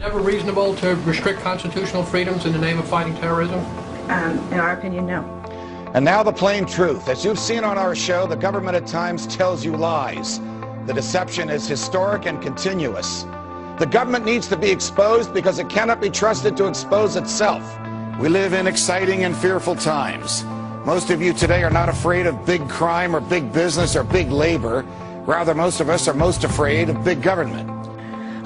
Ever reasonable to restrict constitutional freedoms in the name of fighting terrorism? In our opinion, no. And now the plain truth. As you've seen on our show, the government at times tells you lies. The deception is historic and continuous. The government needs to be exposed because it cannot be trusted to expose itself. We live in exciting and fearful times. Most of you today are not afraid of big crime or big business or big labor. Rather, most of us are most afraid of big government.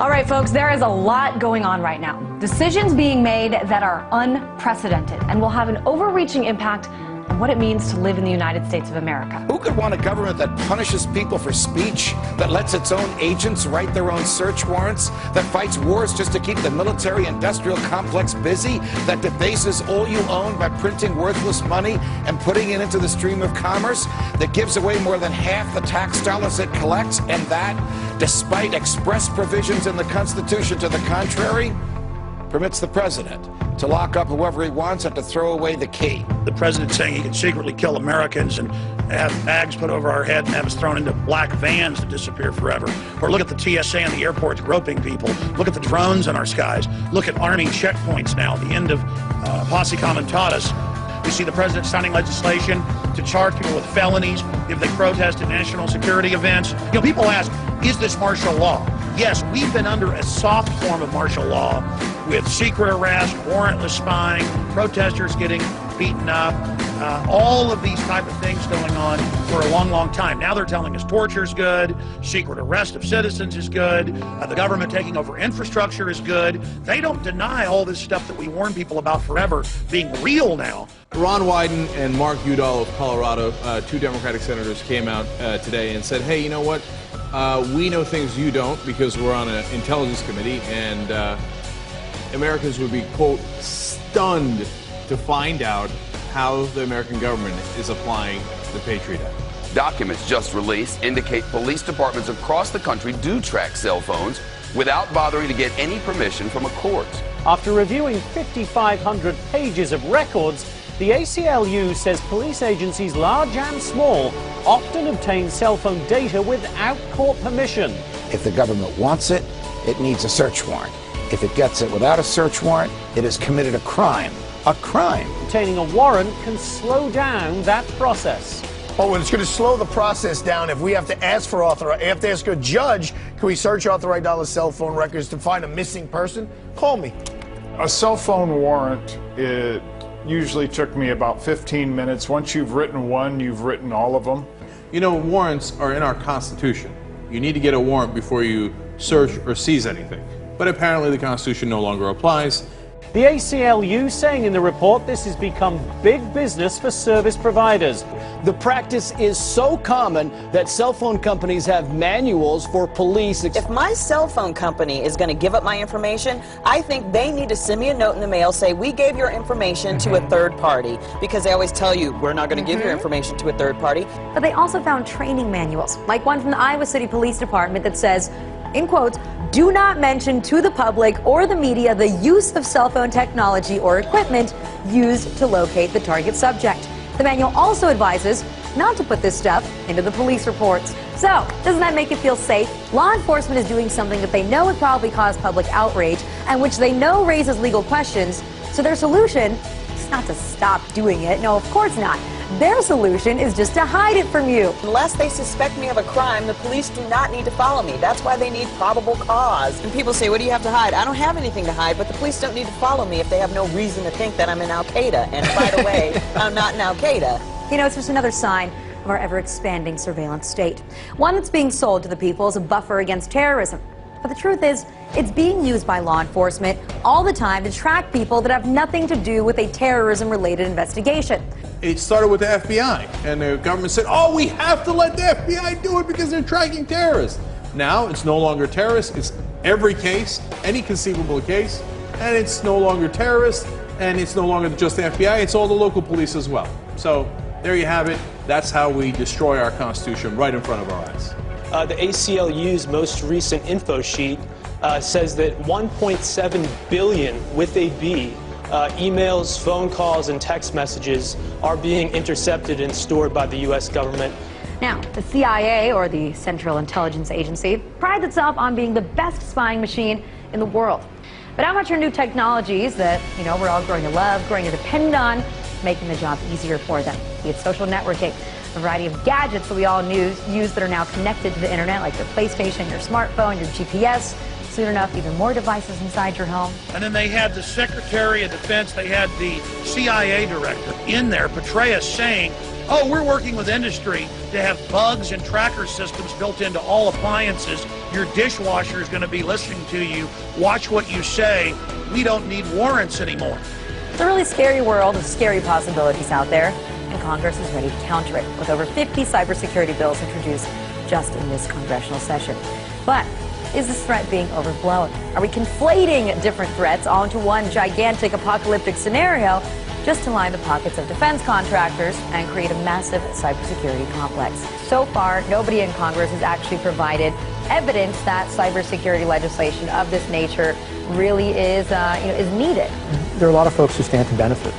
All right, folks, there is a lot going on right now. Decisions being made that are unprecedented and will have an overreaching impact on what it means to live in the United States of America. Who could want a government that punishes people for speech, that lets its own agents write their own search warrants, that fights wars just to keep the military-industrial complex busy, that debases all you own by printing worthless money and putting it into the stream of commerce, that gives away more than half the tax dollars it collects, and that, despite express provisions in the Constitution to the contrary, permits the president to lock up whoever he wants and to throw away the key. The president saying he can secretly kill Americans and have bags put over our head and have us thrown into black vans to disappear forever. Or look at the TSA in the airports groping people. Look at the drones in our skies. Look at Army checkpoints now, the end of Posse Comitatus. We see the president signing legislation to charge people with felonies if they protest at national security events. You know, people ask, is this martial law? Yes, we've been under a soft form of martial law with secret arrest, warrantless spying, protesters getting beaten up, all of these type of things going on for a long, long time. Now they're telling us torture is good, secret arrest of citizens is good, the government taking over infrastructure is good. They don't deny all this stuff that we warn people about forever being real now. Ron Wyden and Mark Udall of Colorado, two Democratic senators, came out today and said, hey, you know what? We know things you don't because we're on an intelligence committee, and Americans would be, quote, stunned to find out how the American government is applying the Patriot Act. Documents just released indicate police departments across the country do track cell phones without bothering to get any permission from a court. After reviewing 5,500 pages of records, the ACLU says police agencies, large and small, often obtain cell phone data without court permission. If the government wants it, it needs a search warrant. If it gets it without a search warrant, it has committed a crime. A crime. Obtaining a warrant can slow down that process. Oh, and it's going to slow the process down if we have to ask for have to ask a judge, can we search authorized cell phone records to find a missing person? Call me. A cell phone warrant, it usually took me about 15 minutes. Once you've written one, you've written all of them. You know, warrants are in our Constitution. You need to get a warrant before you search or seize anything. But apparently the Constitution no longer applies. The ACLU saying in the report this has become big business for service providers. The practice is so common that cell phone companies have manuals for police. If my cell phone company is going to give up my information, I think they need to send me a note in the mail, say we gave your information to a third party, because they always tell you we're not going to give your information to a third party. But they also found training manuals, like one from the Iowa City Police Department that says, in quotes, do not mention to the public or the media the use of cell phone technology or equipment used to locate the target subject. The manual also advises not to put this stuff into the police reports. So, doesn't that make you feel safe? Law enforcement is doing something that they know would probably cause public outrage and which they know raises legal questions. So their solution is not to stop doing it. No, of course not. Their solution is just to hide it from you. Unless they suspect me of a crime, the police do not need to follow me. That's why they need probable cause. And people say, what do you have to hide? I don't have anything to hide, but the police don't need to follow me if they have no reason to think that I'm in Al-Qaeda. And by the way, I'm not in Al-Qaeda. You know, it's just another sign of our ever-expanding surveillance state. One that's being sold to the people as a buffer against terrorism. But the truth is, it's being used by law enforcement all the time to track people that have nothing to do with a terrorism-related investigation. It started with the FBI, and the government said, oh, we have to let the FBI do it because they're tracking terrorists. Now, it's no longer terrorists, it's every case, any conceivable case, and it's no longer terrorists, and it's no longer just the FBI, it's all the local police as well. So, there you have it. That's how we destroy our Constitution right in front of our eyes. The ACLU's most recent info sheet says that 1.7 billion, with a B, emails, phone calls, and text messages are being intercepted and stored by the U.S. government. Now, the CIA, or the Central Intelligence Agency, prides itself on being the best spying machine in the world. But how much are new technologies that, we're all growing to love, growing to depend on, making the job easier for them? Be it social networking, a variety of gadgets that we all use that are now connected to the internet, like your PlayStation, your smartphone, your GPS. Soon enough, even more devices inside your home. And then they had the Secretary of Defense, they had the CIA director in there, Petraeus, saying, oh, we're working with industry to have bugs and tracker systems built into all appliances. Your dishwasher is going to be listening to you. Watch what you say. We don't need warrants anymore. It's a really scary world of scary possibilities out there, and Congress is ready to counter it, with over 50 cybersecurity bills introduced just in this congressional session. But is this threat being overblown? Are we conflating different threats onto one gigantic apocalyptic scenario just to line the pockets of defense contractors and create a massive cybersecurity complex? So far, nobody in Congress has actually provided evidence that cybersecurity legislation of this nature really is needed. There are a lot of folks who stand to benefit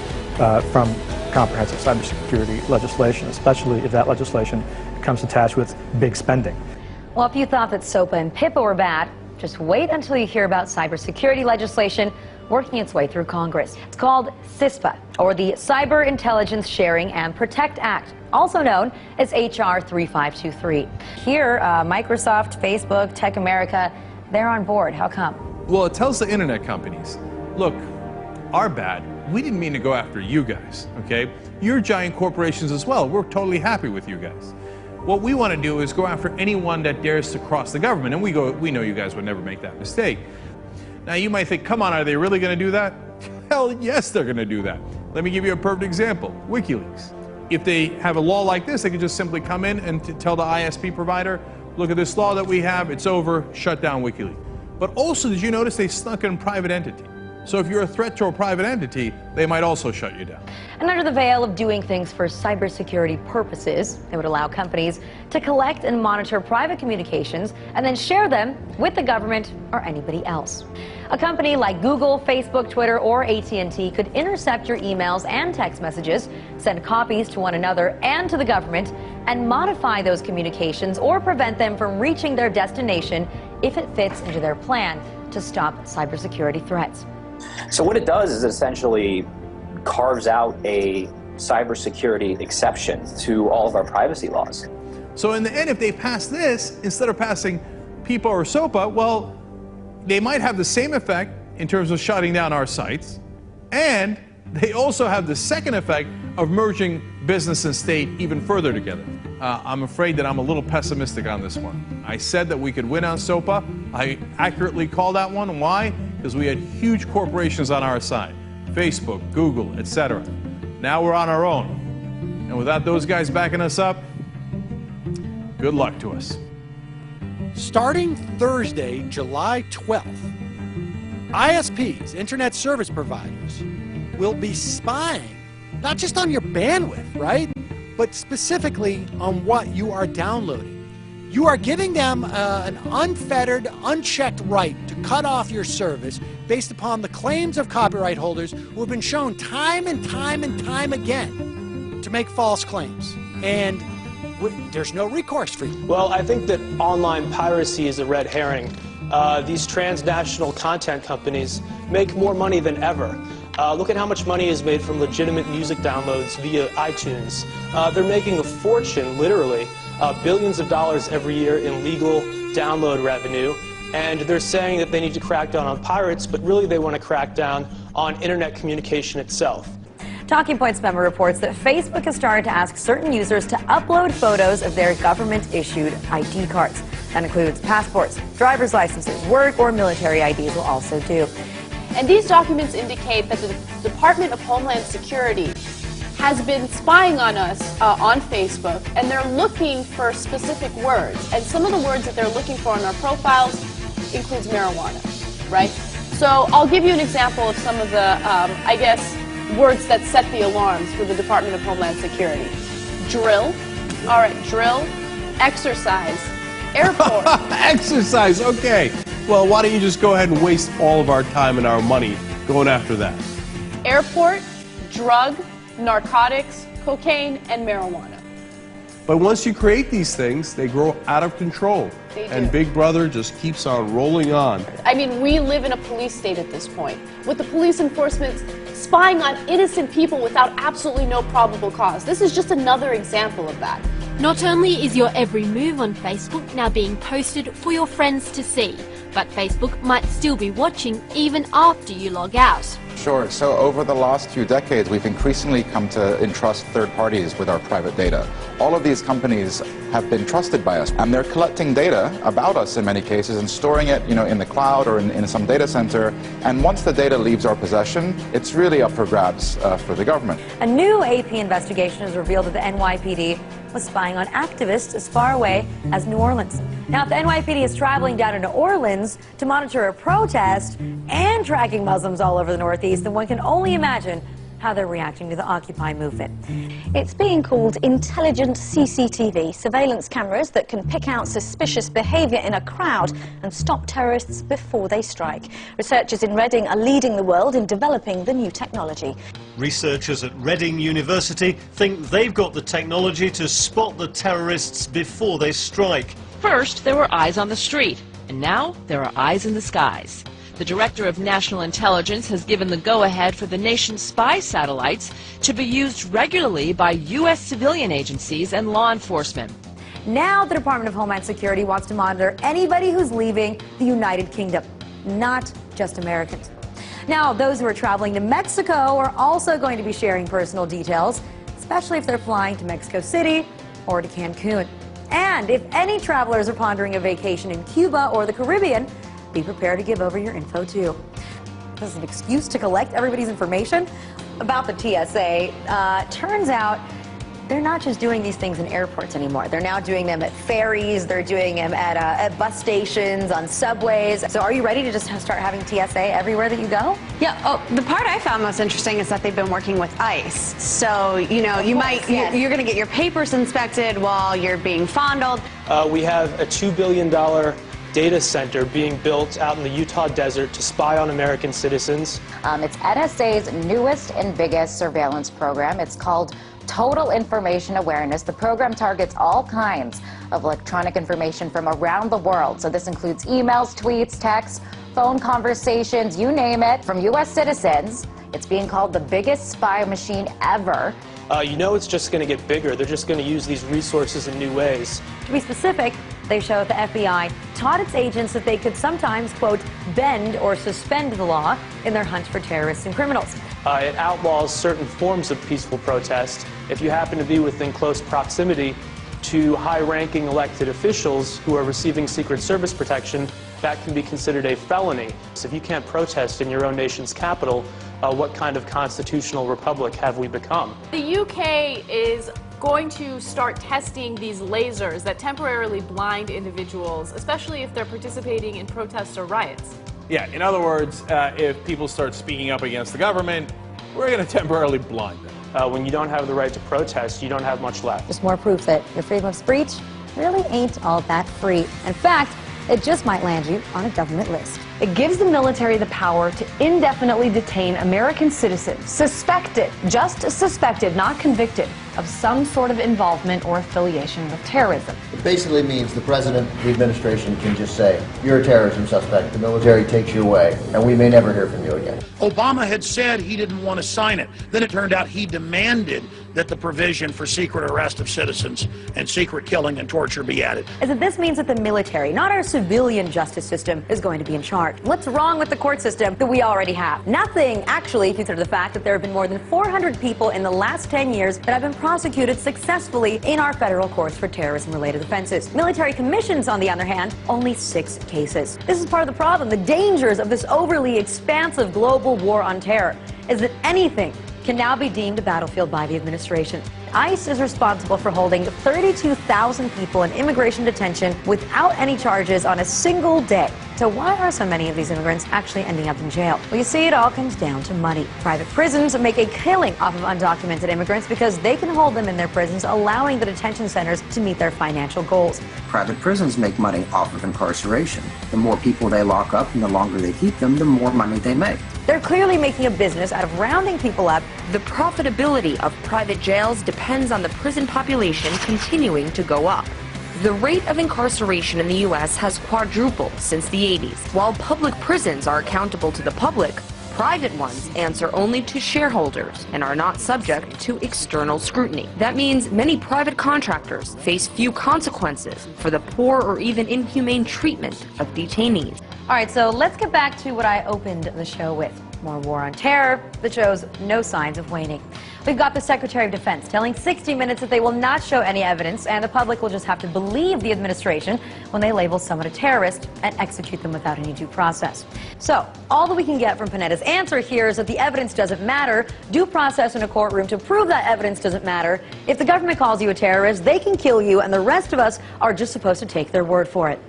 from comprehensive cybersecurity legislation, especially if that legislation comes attached with big spending. Well, if you thought that SOPA and PIPA were bad, just wait until you hear about cybersecurity legislation working its way through Congress. It's called CISPA, or the Cyber Intelligence Sharing and Protect Act, also known as HR 3523. Here, Microsoft, Facebook, Tech America, they're on board. How come? Well, it tells the internet companies, look, our bad. We didn't mean to go after you guys, okay? You're giant corporations as well. We're totally happy with you guys. What we want to do is go after anyone that dares to cross the government, and we know you guys would never make that mistake. Now you might think, come on, are they really going to do that? Hell yes, they're going to do that. Let me give you a perfect example, WikiLeaks. If they have a law like this, they can just simply come in and tell the ISP provider, look at this law that we have, it's over, shut down WikiLeaks. But also, did you notice they snuck in private entity? So if you're a threat to a private entity, they might also shut you down. And under the veil of doing things for cybersecurity purposes, it would allow companies to collect and monitor private communications and then share them with the government or anybody else. A company like Google, Facebook, Twitter, or AT&T could intercept your emails and text messages, send copies to one another and to the government, and modify those communications or prevent them from reaching their destination if it fits into their plan to stop cybersecurity threats. So what it does is it essentially carves out a cybersecurity exception to all of our privacy laws. So in the end, if they pass this, instead of passing PIPA or SOPA, well, they might have the same effect in terms of shutting down our sites, and they also have the second effect of merging business and state even further together. I'm afraid that I'm a little pessimistic on this one. I said that we could win on SOPA. I accurately called that one. Why? Because we had huge corporations on our side. Facebook, Google, etc. Now we're on our own. And without those guys backing us up, good luck to us. Starting Thursday, July 12th, ISPs, Internet Service Providers, will be spying not just on your bandwidth, right? But specifically on what you are downloading. You are giving them an unfettered, unchecked right to cut off your service based upon the claims of copyright holders who have been shown time and time and time again to make false claims. And there's no recourse for you. Well, I think that online piracy is a red herring. These transnational content companies make more money than ever. Look at how much money is made from legitimate music downloads via iTunes. They're making a fortune, literally, billions of dollars every year in legal download revenue. And they're saying that they need to crack down on pirates, but really they want to crack down on internet communication itself. Talking Points member reports that Facebook has started to ask certain users to upload photos of their government-issued ID cards. That includes passports, driver's licenses, work or military IDs will also do. And these documents indicate that the Department of Homeland Security has been spying on us on Facebook, and they're looking for specific words. And some of the words that they're looking for in our profiles includes marijuana, right? So I'll give you an example of some of the, I guess, words that set the alarms for the Department of Homeland Security. Drill, all right, drill, exercise, airport. Exercise, okay. Well, why don't you just go ahead and waste all of our time and our money going after that? Airport, drug, narcotics, cocaine, and marijuana. But once you create these things, they grow out of control. They do. And Big Brother just keeps on rolling on. I mean, we live in a police state at this point, with the police enforcement spying on innocent people without absolutely no probable cause. This is just another example of that. Not only is your every move on Facebook now being posted for your friends to see, but Facebook might still be watching even after you log out. Sure. So over the last few decades, we've increasingly come to entrust third parties with our private data. All of these companies have been trusted by us, and they're collecting data about us in many cases and storing it, in the cloud or in some data center. And once the data leaves our possession, it's really up for grabs for the government. A new AP investigation has revealed that the NYPD was spying on activists as far away as New Orleans. Now, if the NYPD is traveling down to New Orleans to monitor a protest and tracking Muslims all over the Northeast, then one can only imagine how they're reacting to the Occupy movement. It's being called intelligent CCTV, surveillance cameras that can pick out suspicious behavior in a crowd and stop terrorists before they strike. Researchers in Reading are leading the world in developing the new technology. Researchers at Reading University think they've got the technology to spot the terrorists before they strike. First, there were eyes on the street, and now there are eyes in the skies. The Director of National Intelligence has given the go-ahead for the nation's spy satellites to be used regularly by U.S. civilian agencies and law enforcement. Now the Department of Homeland Security wants to monitor anybody who's leaving the United Kingdom, not just Americans. Now, those who are traveling to Mexico are also going to be sharing personal details, especially if they're flying to Mexico City or to Cancun. And if any travelers are pondering a vacation in Cuba or the Caribbean, be prepared to give over your info too. This is an excuse to collect everybody's information about the TSA. Turns out they're not just doing these things in airports anymore. They're now doing them at ferries, they're doing them at bus stations, on subways. So are you ready to just start having TSA everywhere that you go? Yeah, the part I found most interesting is that they've been working with ICE. So, you're gonna get your papers inspected while you're being fondled. We have a $2 billion data center being built out in the Utah desert to spy on American citizens. It's NSA's newest and biggest surveillance program. It's called Total Information Awareness. The program targets all kinds of electronic information from around the world. So this includes emails, tweets, texts, phone conversations, you name it, from U.S. citizens. It's being called the biggest spy machine ever. It's just going to get bigger. They're just going to use these resources in new ways. To be specific, they show that the FBI taught its agents that they could sometimes, quote, bend or suspend the law in their hunt for terrorists and criminals. It outlaws certain forms of peaceful protest. If you happen to be within close proximity to high-ranking elected officials who are receiving Secret Service protection, that can be considered a felony. So if you can't protest in your own nation's capital, what kind of constitutional republic have we become? The UK is going to start testing these lasers that temporarily blind individuals, especially if they're participating in protests or riots. Yeah, in other words, if people start speaking up against the government, we're going to temporarily blind them. When you don't have the right to protest, you don't have much left. Just more proof that your freedom of speech really ain't all that free. In fact, it just might land you on a government list. It gives the military the power to indefinitely detain American citizens suspected, just suspected, not convicted, of some sort of involvement or affiliation with terrorism. It basically means the president, the administration can just say, you're a terrorism suspect, the military takes you away, and we may never hear from you again. Obama had said he didn't want to sign it. Then it turned out he demanded that the provision for secret arrest of citizens and secret killing and torture be added. Is that this means that the military, not our civilian justice system, is going to be in charge. What's wrong with the court system that we already have? Nothing, actually, if you consider the fact that there have been more than 400 people in the last 10 years that have been prosecuted successfully in our federal courts for terrorism-related offenses. Military commissions, on the other hand, only 6 cases. This is part of the problem. The dangers of this overly expansive global war on terror is that anything can now be deemed a battlefield by the administration. ICE is responsible for holding 32,000 people in immigration detention without any charges on a single day. So why are so many of these immigrants actually ending up in jail? Well, you see, it all comes down to money. Private prisons make a killing off of undocumented immigrants because they can hold them in their prisons, allowing the detention centers to meet their financial goals. Private prisons make money off of incarceration. The more people they lock up and the longer they keep them, the more money they make. They're clearly making a business out of rounding people up. The profitability of private jails depends on the prison population continuing to go up. The rate of incarceration in the U.S. has quadrupled since the 80s. While public prisons are accountable to the public, private ones answer only to shareholders and are not subject to external scrutiny. That means many private contractors face few consequences for the poor or even inhumane treatment of detainees. All right, so let's get back to what I opened the show with. More war on terror that shows no signs of waning. We've got the Secretary of Defense telling 60 Minutes that they will not show any evidence and the public will just have to believe the administration when they label someone a terrorist and execute them without any due process. So, all that we can get from Panetta's answer here is that the evidence doesn't matter. Due process in a courtroom to prove that evidence doesn't matter. If the government calls you a terrorist, they can kill you, and the rest of us are just supposed to take their word for it.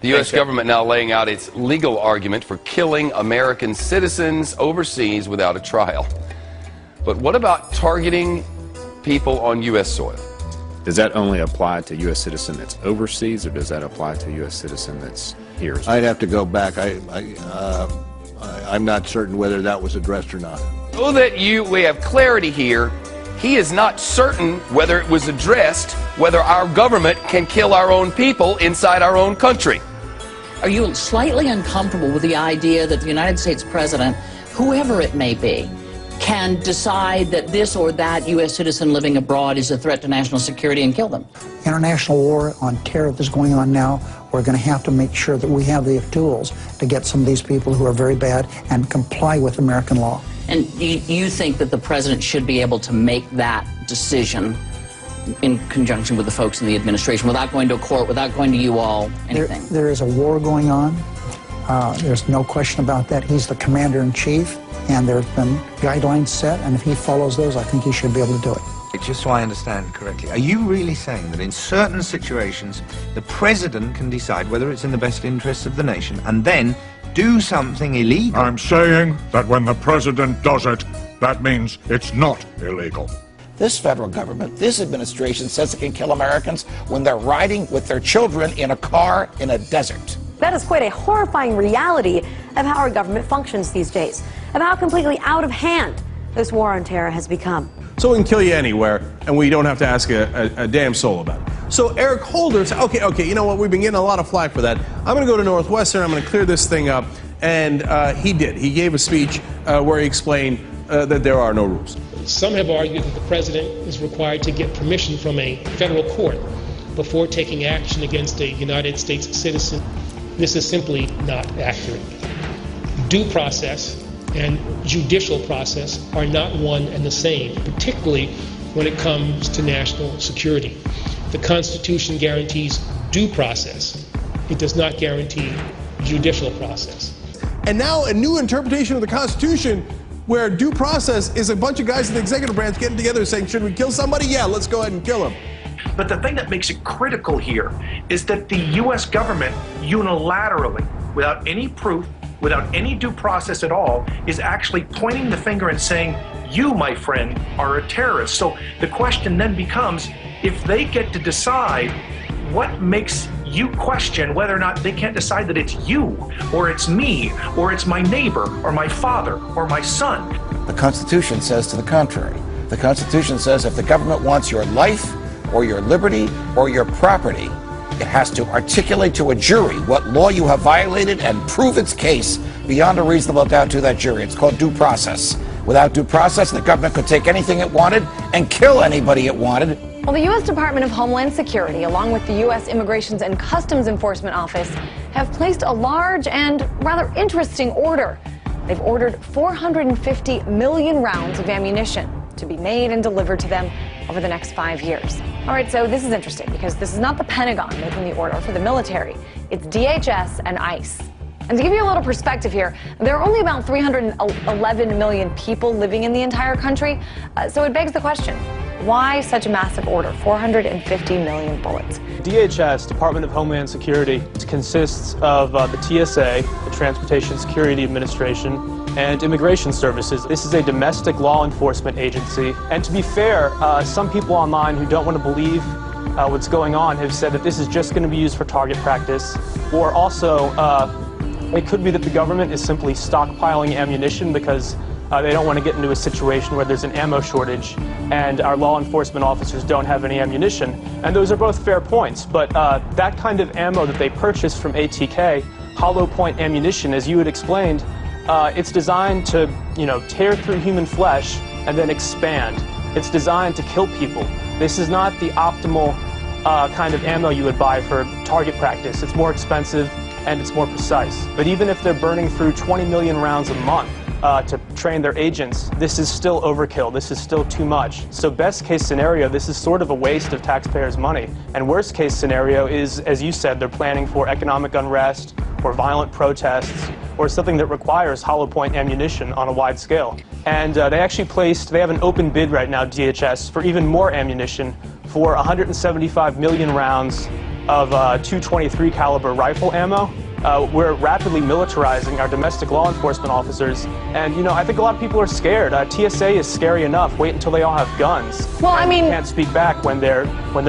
The U.S. government now laying out its legal argument for killing American citizens overseas without a trial. But what about targeting people on U.S. soil? Does that only apply to U.S. citizen that's overseas, or does that apply to U.S. citizen that's here? I'd have to go back. I'm not certain whether that was addressed or not. So that we have clarity here, he is not certain whether it was addressed, whether our government can kill our own people inside our own country. Are you slightly uncomfortable with the idea that the United States president, whoever it may be, can decide that this or that U.S. citizen living abroad is a threat to national security and kill them? International war on terror that's going on now, we're going to have to make sure that we have the tools to get some of these people who are very bad and comply with American law. And you think that the president should be able to make that decision in conjunction with the folks in the administration without going to a court, without going to you all, anything? There is a war going on. There's no question about that. He's the commander-in-chief, and there have been guidelines set, and if he follows those, I think he should be able to do it. Just so I understand correctly, are you really saying that in certain situations the president can decide whether it's in the best interests of the nation and then do something illegal? I'm saying that when the president does it, that means it's not illegal. This federal government, this administration says it can kill Americans when they're riding with their children in a car in a desert. That is quite a horrifying reality of how our government functions these days, of how completely out of hand this war on terror has become. So we can kill you anywhere, and we don't have to ask a damn soul about it. So Eric Holder said, okay, you know what, we've been getting a lot of flack for that. I'm going to go to Northwestern, I'm going to clear this thing up. And he did. He gave a speech where he explained that there are no rules. Some have argued that the president is required to get permission from a federal court before taking action against a United States citizen. This is simply not accurate. Due process and judicial process are not one and the same, particularly when it comes to national security. The Constitution guarantees due process. It does not guarantee judicial process. And now a new interpretation of the Constitution where due process is a bunch of guys in the executive branch getting together saying, should we kill somebody? Yeah, let's go ahead and kill him. But the thing that makes it critical here is that the U.S. government unilaterally, without any proof, without any due process at all, is actually pointing the finger and saying, you, my friend, are a terrorist. So the question then becomes, if they get to decide, what makes you question whether or not they can't decide that it's you, or it's me, or it's my neighbor, or my father, or my son? The Constitution says to the contrary. The Constitution says if the government wants your life, or your liberty, or your property, it has to articulate to a jury what law you have violated and prove its case beyond a reasonable doubt to that jury. It's called due process. Without due process, the government could take anything it wanted and kill anybody it wanted. Well, the U.S. Department of Homeland Security, along with the U.S. Immigrations and Customs Enforcement Office, have placed a large and rather interesting order. They've ordered 450 million rounds of ammunition to be made and delivered to them over the next 5 years. All right, so this is interesting because this is not the Pentagon making the order for the military. It's DHS and ICE. And to give you a little perspective here, there are only about 311 million people living in the entire country. So it begs the question, why such a massive order, 450 million bullets? DHS, Department of Homeland Security, consists of the TSA, the Transportation Security Administration, and Immigration Services. This is a domestic law enforcement agency. And to be fair, some people online who don't want to believe what's going on have said that this is just going to be used for target practice, or also It could be that the government is simply stockpiling ammunition because they don't want to get into a situation where there's an ammo shortage and our law enforcement officers don't have any ammunition. And those are both fair points, but that kind of ammo that they purchased from ATK, hollow point ammunition, as you had explained, it's designed to, tear through human flesh and then expand. It's designed to kill people. This is not the optimal kind of ammo you would buy for target practice. It's more expensive and it's more precise. But even if they're burning through 20 million rounds a month to train their agents, this is still overkill. This is still too much. So best case scenario, this is sort of a waste of taxpayers' money. And worst case scenario is, as you said, they're planning for economic unrest or violent protests or something that requires hollow point ammunition on a wide scale. And they have an open bid right now, DHS, for even more ammunition for 175 million rounds of .223 caliber rifle ammo. We're rapidly militarizing our domestic law enforcement officers, and I think a lot of people are scared. TSA is scary enough. Wait until they all have guns. Well, I mean, you can't speak back when they're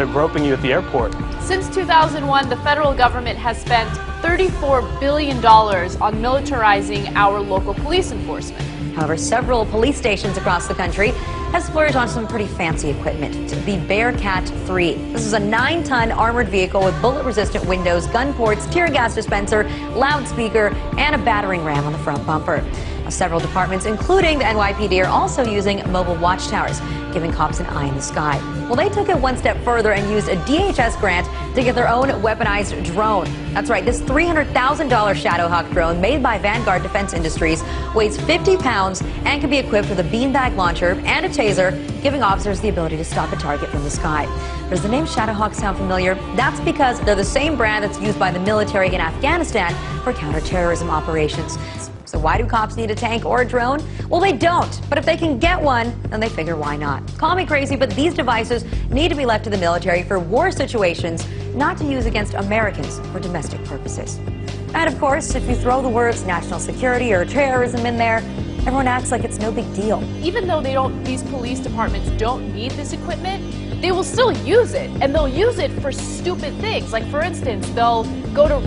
groping you at the airport. Since 2001, the federal government has spent $34 billion on militarizing our local police enforcement. However, several police stations across the country has splurged on some pretty fancy equipment. The Bearcat 3. This is a 9-ton armored vehicle with bullet-resistant windows, gun ports, tear gas dispenser, loudspeaker, and a battering ram on the front bumper. Now, several departments, including the NYPD, are also using mobile watchtowers, giving cops an eye in the sky. Well, they took it one step further and used a DHS grant to get their own weaponized drone. That's right, this $300,000 Shadowhawk drone made by Vanguard Defense Industries weighs 50 pounds and can be equipped with a beanbag launcher and a taser, giving officers the ability to stop a target from the sky. Does the name Shadowhawk sound familiar? That's because they're the same brand that's used by the military in Afghanistan for counterterrorism operations. So why do cops need a tank or a drone? Well, they don't. But if they can get one, then they figure why not. Call me crazy, but these devices need to be left to the military for war situations, not to use against Americans for domestic purposes. And of course, if you throw the words national security or terrorism in there, everyone acts like it's no big deal. Even though these police departments don't need this equipment, they will still use it, and they'll use it for stupid things. Like, for instance, they'll go to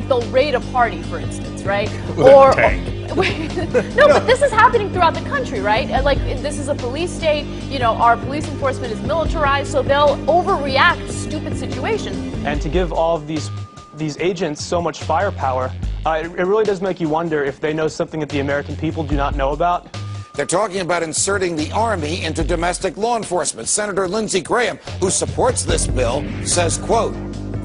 they'll raid a party, for instance, right? With a tank. No, but this is happening throughout the country, right? Like, this is a police state, our police enforcement is militarized, so they'll overreact to stupid situations. And to give all of these agents so much firepower, it really does make you wonder if they know something that the American people do not know about. They're talking about inserting the Army into domestic law enforcement. Senator Lindsey Graham, who supports this bill, says, quote,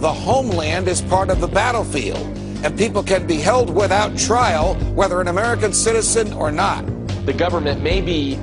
"The homeland is part of the battlefield, and people can be held without trial, whether an American citizen or not." The government may be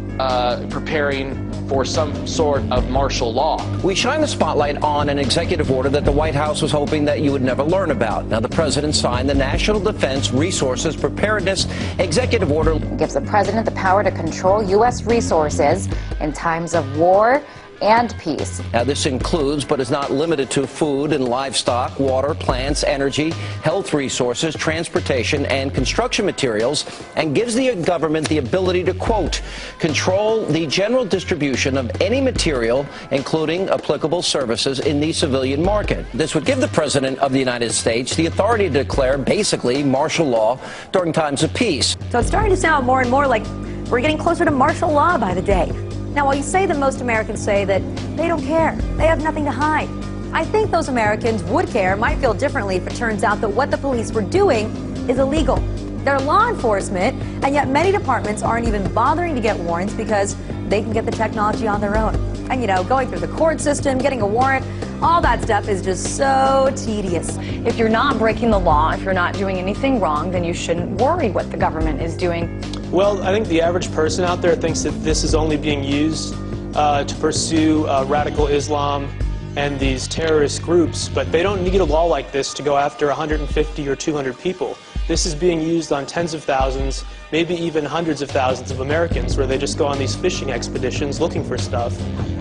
preparing for some sort of martial law. We shine the spotlight on an executive order that the White House was hoping that you would never learn about. Now, the president signed the National Defense Resources Preparedness Executive Order. It gives the president the power to control U.S. resources in times of war and peace. Now, this includes, but is not limited to, food and livestock, water, plants, energy, health resources, transportation, and construction materials, and gives the government the ability to, quote, control the general distribution of any material, including applicable services, in the civilian market. This would give the President of the United States the authority to declare, basically, martial law during times of peace. So it's starting to sound more and more like we're getting closer to martial law by the day. Now, while you say that most Americans say that they don't care, they have nothing to hide, I think those Americans would care, might feel differently if it turns out that what the police were doing is illegal. They're law enforcement, and yet many departments aren't even bothering to get warrants because they can get the technology on their own. And going through the court system, getting a warrant, all that stuff is just so tedious. If you're not breaking the law, if you're not doing anything wrong, then you shouldn't worry what the government is doing. Well, I think the average person out there thinks that this is only being used to pursue radical Islam and these terrorist groups, but they don't need a law like this to go after 150 or 200 people. This is being used on tens of thousands, maybe even hundreds of thousands of Americans, where they just go on these fishing expeditions looking for stuff.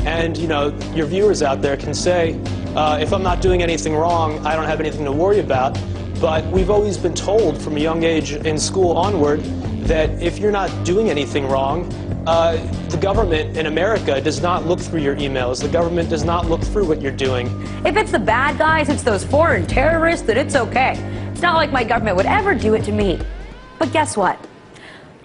And, your viewers out there can say, if I'm not doing anything wrong, I don't have anything to worry about. But we've always been told from a young age in school onward that if you're not doing anything wrong, the government in America does not look through your emails. The government does not look through what you're doing. If it's the bad guys, it's those foreign terrorists, that it's okay. It's not like my government would ever do it to me. But guess what?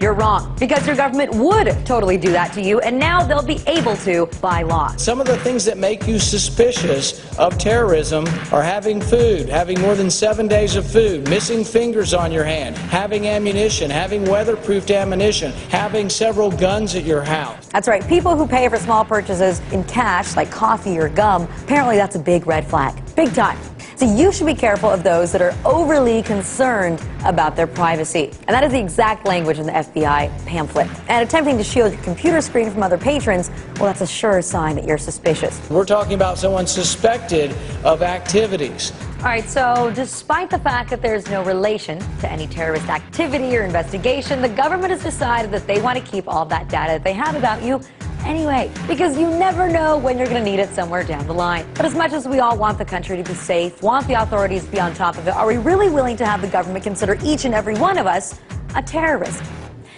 You're wrong, because your government would totally do that to you, and now they'll be able to by law. Some of the things that make you suspicious of terrorism are having food, having more than 7 days of food, missing fingers on your hand, having ammunition, having weatherproofed ammunition, having several guns at your house. That's right, people who pay for small purchases in cash, like coffee or gum, apparently that's a big red flag. Big time. So you should be careful of those that are overly concerned about their privacy. And that is the exact language in the FBI pamphlet. And attempting to shield your computer screen from other patrons, well, that's a sure sign that you're suspicious. We're talking about someone suspected of activities. All right, so despite the fact that there's no relation to any terrorist activity or investigation, the government has decided that they want to keep all that data that they have about you anyway, because you never know when you're going to need it somewhere down the line. But as much as we all want the country to be safe, want the authorities to be on top of it, are we really willing to have the government consider each and every one of us a terrorist?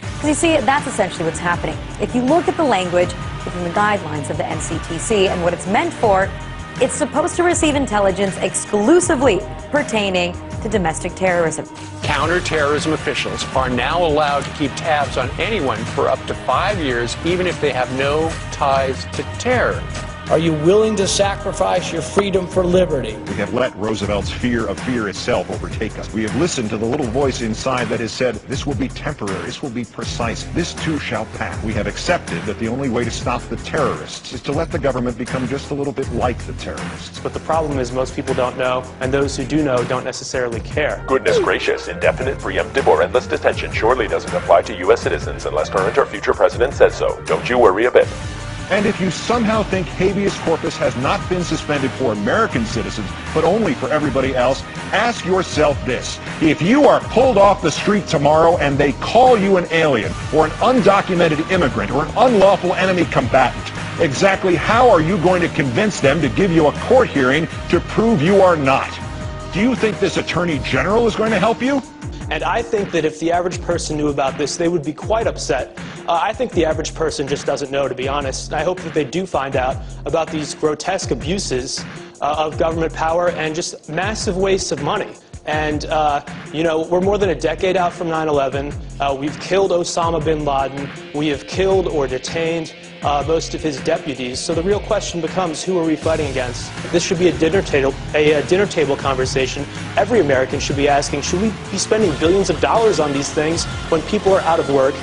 Because you see, that's essentially what's happening. If you look at the language within the guidelines of the NCTC and what it's meant for, it's supposed to receive intelligence exclusively pertaining to domestic terrorism. Counterterrorism officials are now allowed to keep tabs on anyone for up to 5 years, even if they have no ties to terror. Are you willing to sacrifice your freedom for liberty? We have let Roosevelt's fear of fear itself overtake us. We have listened to the little voice inside that has said, this will be temporary, this will be precise, this too shall pass. We have accepted that the only way to stop the terrorists is to let the government become just a little bit like the terrorists. But the problem is most people don't know, and those who do know don't necessarily care. Goodness gracious, indefinite, preemptive, or endless detention surely doesn't apply to U.S. citizens unless current or future president says so. Don't you worry a bit. And if you somehow think habeas corpus has not been suspended for American citizens, but only for everybody else, ask yourself this. If you are pulled off the street tomorrow and they call you an alien, or an undocumented immigrant, or an unlawful enemy combatant, exactly how are you going to convince them to give you a court hearing to prove you are not? Do you think this Attorney General is going to help you? And I think that if the average person knew about this, they would be quite upset. I think the average person just doesn't know, to be honest. I hope that they do find out about these grotesque abuses of government power and just massive wastes of money. And, you know, we're more than a decade out from 9/11. We've killed Osama bin Laden. We have killed or detained most of his deputies. So the real question becomes, who are we fighting against? This should be a dinner table conversation. Every American should be asking, should we be spending billions of dollars on these things when people are out of work,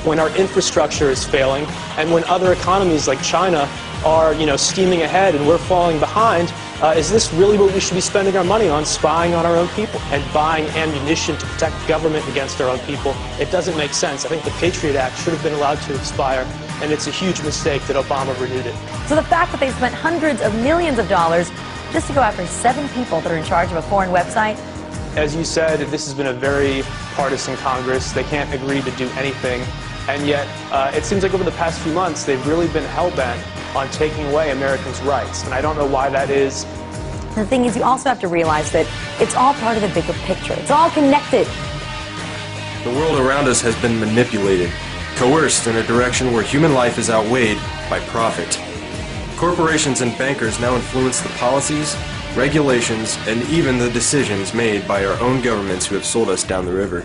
when our infrastructure is failing, and when other economies like China are, you know, steaming ahead and we're falling behind? Is this really what we should be spending our money on, spying on our own people and buying ammunition to protect the government against our own people? It doesn't make sense. I think the Patriot Act should have been allowed to expire, and it's a huge mistake that Obama renewed it. So the fact that they've spent hundreds of millions of dollars just to go after 7 people that are in charge of a foreign website. As you said, this has been a very partisan Congress. They can't agree to do anything. And yet, it seems like over the past few months, they've really been hell-bent on taking away Americans' rights. And I don't know why that is. The thing is, you also have to realize that it's all part of the bigger picture. It's all connected. The world around us has been manipulated, coerced in a direction where human life is outweighed by profit. Corporations and bankers now influence the policies, regulations, and even the decisions made by our own governments who have sold us down the river.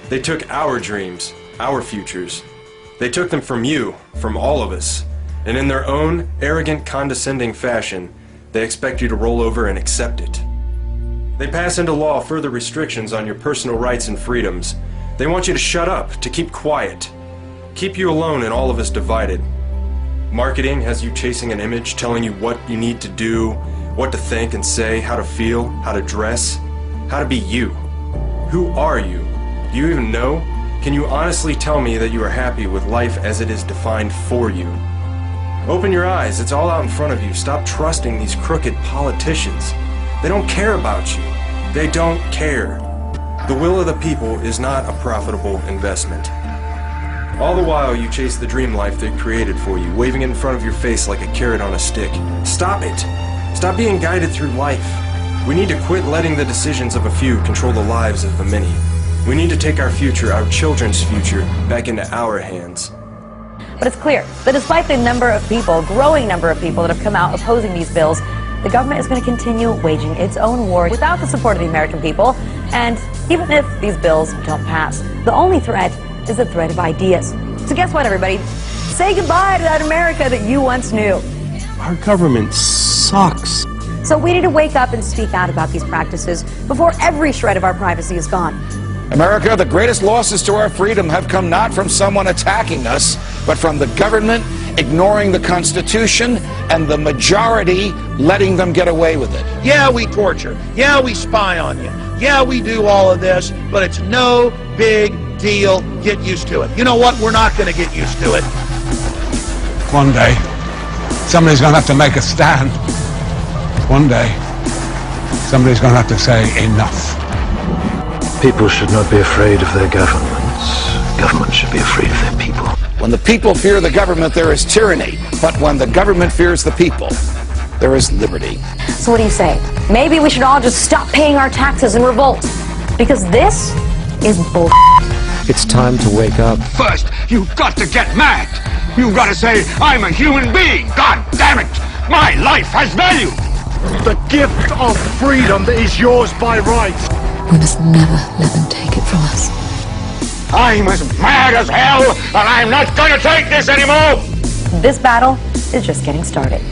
They took our dreams, our futures. They took them from you, from all of us, and in their own arrogant, condescending fashion, they expect you to roll over and accept it. They pass into law further restrictions on your personal rights and freedoms. They want you to shut up, to keep quiet, keep you alone and all of us divided. Marketing has you chasing an image, telling you what you need to do, what to think and say, how to feel, how to dress, how to be you. Who are you? Do you even know? Can you honestly tell me that you are happy with life as it is defined for you? Open your eyes, it's all out in front of you. Stop trusting these crooked politicians. They don't care about you. They don't care. The will of the people is not a profitable investment. All the while you chase the dream life they created for you, waving it in front of your face like a carrot on a stick. Stop it. Stop being guided through life. We need to quit letting the decisions of a few control the lives of the many. We need to take our future, our children's future, back into our hands. But it's clear that despite the number of people, growing number of people that have come out opposing these bills, the government is going to continue waging its own war without the support of the American people. And even if these bills don't pass, the only threat is the threat of ideas. So guess what, everybody? Say goodbye to that America that you once knew. Our government sucks. So we need to wake up and speak out about these practices before every shred of our privacy is gone. America, the greatest losses to our freedom have come not from someone attacking us, but from the government ignoring the Constitution and the majority letting them get away with it. Yeah, we torture. Yeah, we spy on you. Yeah, we do all of this, but it's no big deal. Get used to it. You know what? We're not going to get used to it. One day, somebody's going to have to make a stand. One day, somebody's going to have to say enough. People should not be afraid of their governments. Governments should be afraid of their people. When the people fear the government, there is tyranny. But when the government fears the people, there is liberty. So what do you say? Maybe we should all just stop paying our taxes and revolt. Because this is bull. It's time to wake up. First, you've got to get mad. You've got to say, I'm a human being. God damn it. My life has value. The gift of freedom that is yours by right. We must never let them take it from us. I'm as mad as hell, and I'm not going to take this anymore. This battle is just getting started.